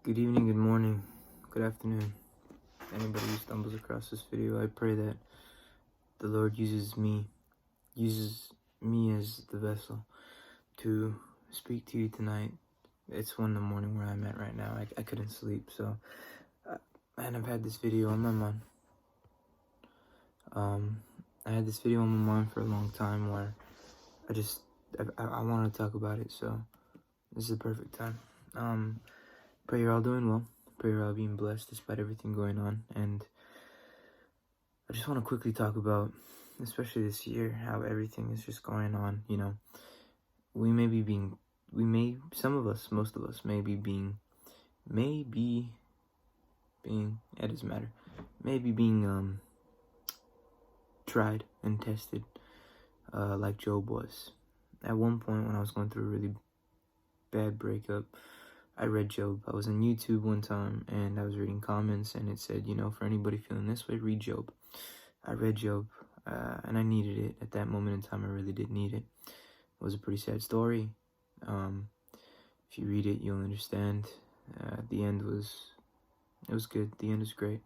Good evening, good morning, good afternoon. Anybody who stumbles across this video, I pray that the Lord uses me as the vessel to speak to you tonight. It's 1 in the morning where I'm at right now. I couldn't sleep, so and I've had this video on my mind. I had this video on my mind for a long time where I want to talk about it, so this is the perfect time. Pray you're all doing well. Pray you're all being blessed despite everything going on. And I just want to quickly talk about, especially this year, how everything is just going on. You know, some of us, most of us, it doesn't matter, maybe being tried and tested, like Job was. At one point, when I was going through a really bad breakup, I read Job. I was on YouTube one time and I was reading comments and it said, for anybody feeling this way, read Job. I read Job and I needed it. At that moment in time, I really did need it. It was a pretty sad story. If you read it, you'll understand. The end was good. The end is great,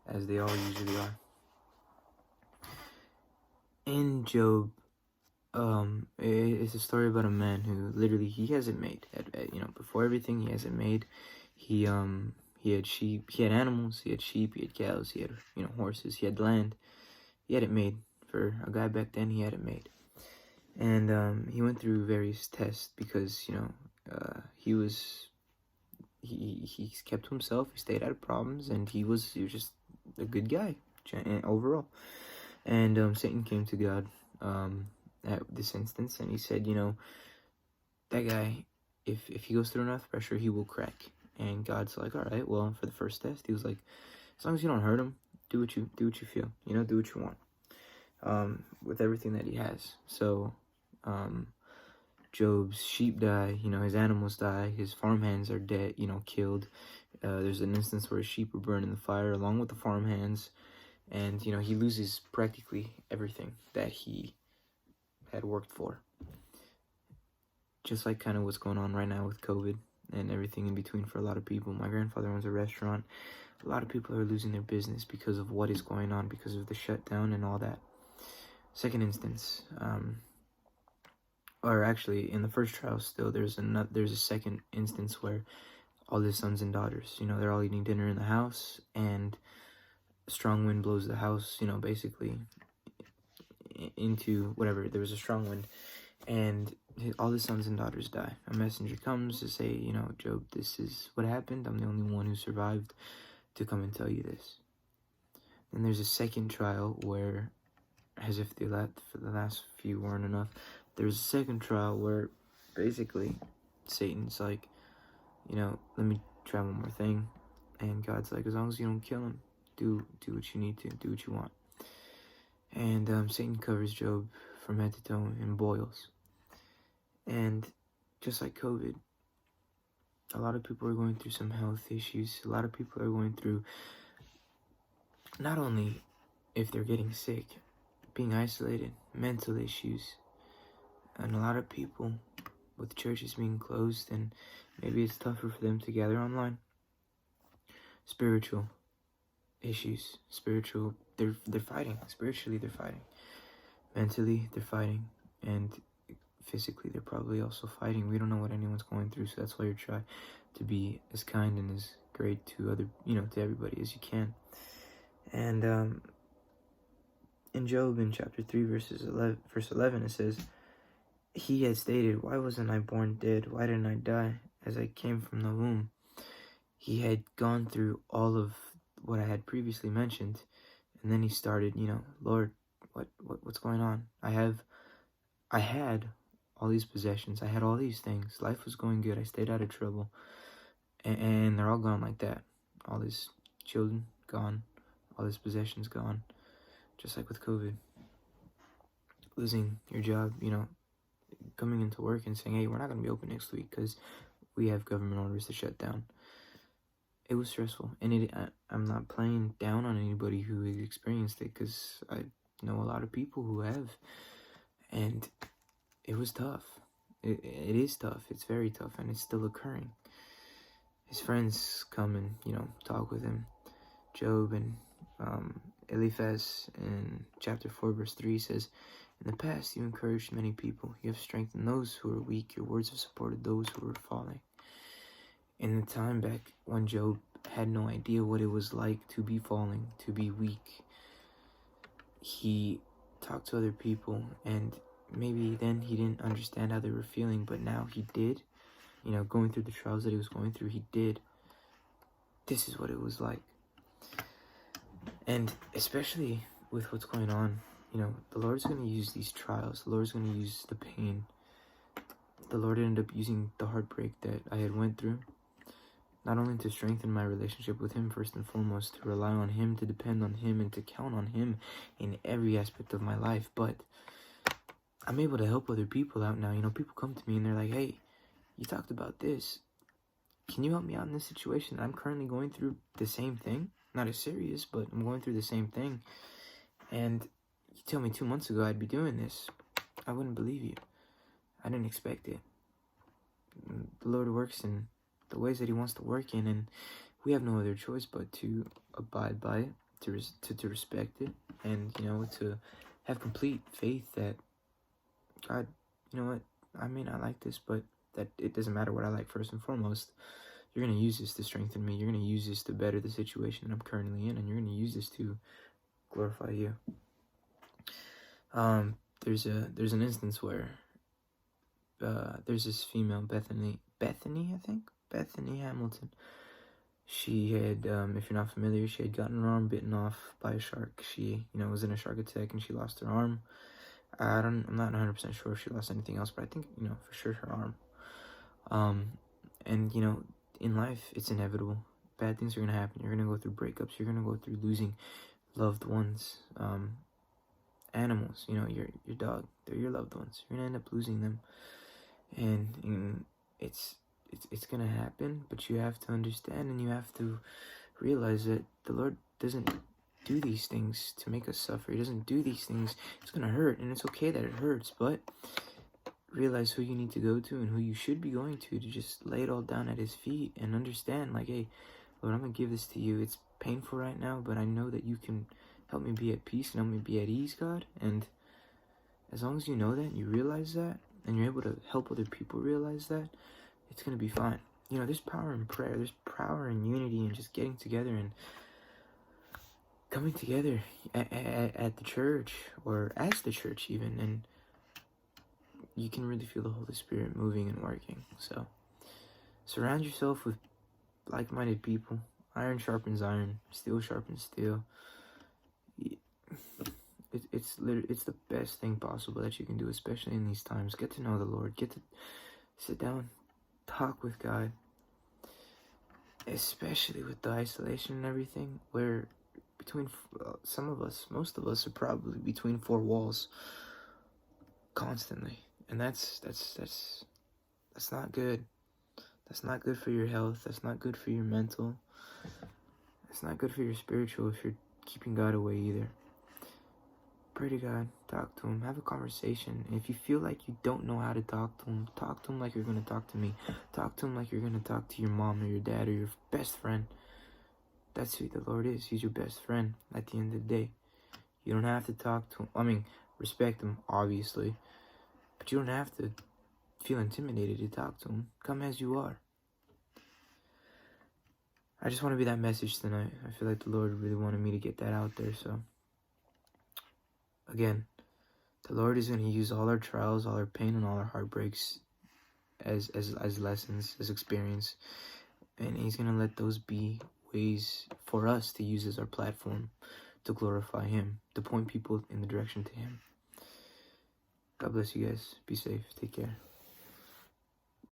as they all usually are. In Job, it's a story about a man who literally he hasn't made. Before everything, he hasn't made. He had sheep, he had animals, he had sheep, he had cows, he had horses, he had land. He had it made. For a guy back then, he had it made. And he went through various tests because he kept to himself. He stayed out of problems, and he was just a good guy overall. And Satan came to God at this instance, and he said, that guy, if he goes through enough pressure, he will crack. And God's like, all right, well, for the first test, he was like, as long as you don't hurt him, do what you feel, do what you want, with everything that he has. So Job's sheep die, his animals die, his farmhands are dead, killed. There's an instance where his sheep are burned in the fire along with the farmhands, and he loses practically everything that he had worked for. Just like kind of what's going on right now with COVID and everything in between for a lot of people. My grandfather owns a restaurant. A lot of people are losing their business because of what is going on, because of the shutdown and all that. Second instance, or actually in the first trial still, there's a second instance where all his sons and daughters, they're all eating dinner in the house, and a strong wind blows the house, basically into whatever. There was a strong wind, and all his sons and daughters die. A messenger comes to say, Job, this is what happened. I'm the only one who survived to come and tell you this. Then there's a second trial where, as if for the last few weren't enough, there's a second trial where basically Satan's like, let me try one more thing. And God's like, as long as you don't kill him, do what you need to, do what you want. And Satan covers Job from head to toe in boils. And just like COVID, a lot of people are going through some health issues. A lot of people are going through, not only if they're getting sick, being isolated, mental issues. And a lot of people, with churches being closed, and maybe it's tougher for them to gather online. Spiritual issues. They're fighting. Spiritually, they're fighting. Mentally, they're fighting. And physically, they're probably also fighting. We don't know what anyone's going through, so that's why you try to be as kind and as great to to everybody as you can. And in Job, in chapter 3, verse 11, it says, he had stated, why wasn't I born dead? Why didn't I die as I came from the womb? He had gone through all of what I had previously mentioned, and then he started, Lord, what's going on? I had all these possessions. I had all these things. Life was going good. I stayed out of trouble. And they're all gone like that. All his children gone. All his possessions gone. Just like with COVID. Losing your job, coming into work and saying, hey, we're not going to be open next week because we have government orders to shut down. It was stressful. And I'm not playing down on anybody who has experienced it, because I know a lot of people who have. And it was tough. It is tough. It's very tough, and it's still occurring. his friends come and, talk with him. Job and Eliphaz in chapter 4, verse 3 says, "In the past you encouraged many people. You have strengthened those who are weak. Your words have supported those who were falling." In the time back when Job had no idea what it was like to be falling, to be weak, he talked to other people, and maybe then he didn't understand how they were feeling, but now he did. Going through the trials that he was going through, he did. This is what it was like. And especially with what's going on, the Lord's going to use these trials. The Lord's going to use the pain. The Lord ended up using the heartbreak that I had went through, not only to strengthen my relationship with him first and foremost, to rely on him, to depend on him, and to count on him in every aspect of my life, but I'm able to help other people out now. People come to me and they're like, "Hey, you talked about this. Can you help me out in this situation? I'm currently going through the same thing. Not as serious, but I'm going through the same thing. And you tell me 2 months ago I'd be doing this. I wouldn't believe you. I didn't expect it." The Lord works in the ways that he wants to work in, and we have no other choice but to abide by it, to respect it, and, to have complete faith that God, I may not like this, but that it doesn't matter what I like. First and foremost, you're going to use this to strengthen me. You're going to use this to better the situation that I'm currently in, and you're going to use this to glorify you. There's an instance where there's this female, Bethany Hamilton. She had, if you're not familiar, she had gotten her arm bitten off by a shark. She, was in a shark attack and she lost her arm. I'm not 100% sure if she lost anything else, but I think, for sure her arm. And, in life, it's inevitable. Bad things are going to happen. You're going to go through breakups. You're going to go through losing loved ones, animals, your dog. They're your loved ones. You're going to end up losing them. And it's going to happen, but you have to understand and you have to realize that the Lord doesn't do these things to make us suffer. He doesn't do these things. It's going to hurt, and it's okay that it hurts, but realize who you need to go to and who you should be going to just lay it all down at his feet and understand, like, "Hey, Lord, I'm going to give this to you. It's painful right now, but I know that you can help me be at peace and help me be at ease, God." And as long as you know that and you realize that and you're able to help other people realize that, it's going to be fine. There's power in prayer. There's power in unity and just getting together and coming together at the church or as the church even, and you can really feel the Holy Spirit moving and working. So surround yourself with like-minded people. Iron sharpens iron. Steel sharpens steel. It's the best thing possible that you can do, especially in these times. Get to know the Lord. Get to sit down, talk with God, especially with the isolation and everything, where between most of us are probably between four walls constantly, and that's not good. That's not good for your health. That's not good for your mental. It's not good for your spiritual if you're keeping God away either. Pray to God, talk to him, have a conversation. And if you feel like you don't know how to talk to him like you're going to talk to me. Talk to him like you're going to talk to your mom or your dad or your best friend. That's who the Lord is. He's your best friend at the end of the day. You don't have to talk to him. Respect him, obviously. But you don't have to feel intimidated to talk to him. Come as you are. I just want to be that message tonight. I feel like the Lord really wanted me to get that out there, so... Again, the Lord is going to use all our trials, all our pain, and all our heartbreaks as lessons, as experience. And he's going to let those be ways for us to use as our platform to glorify him, to point people in the direction to him. God bless you guys. Be safe. Take care.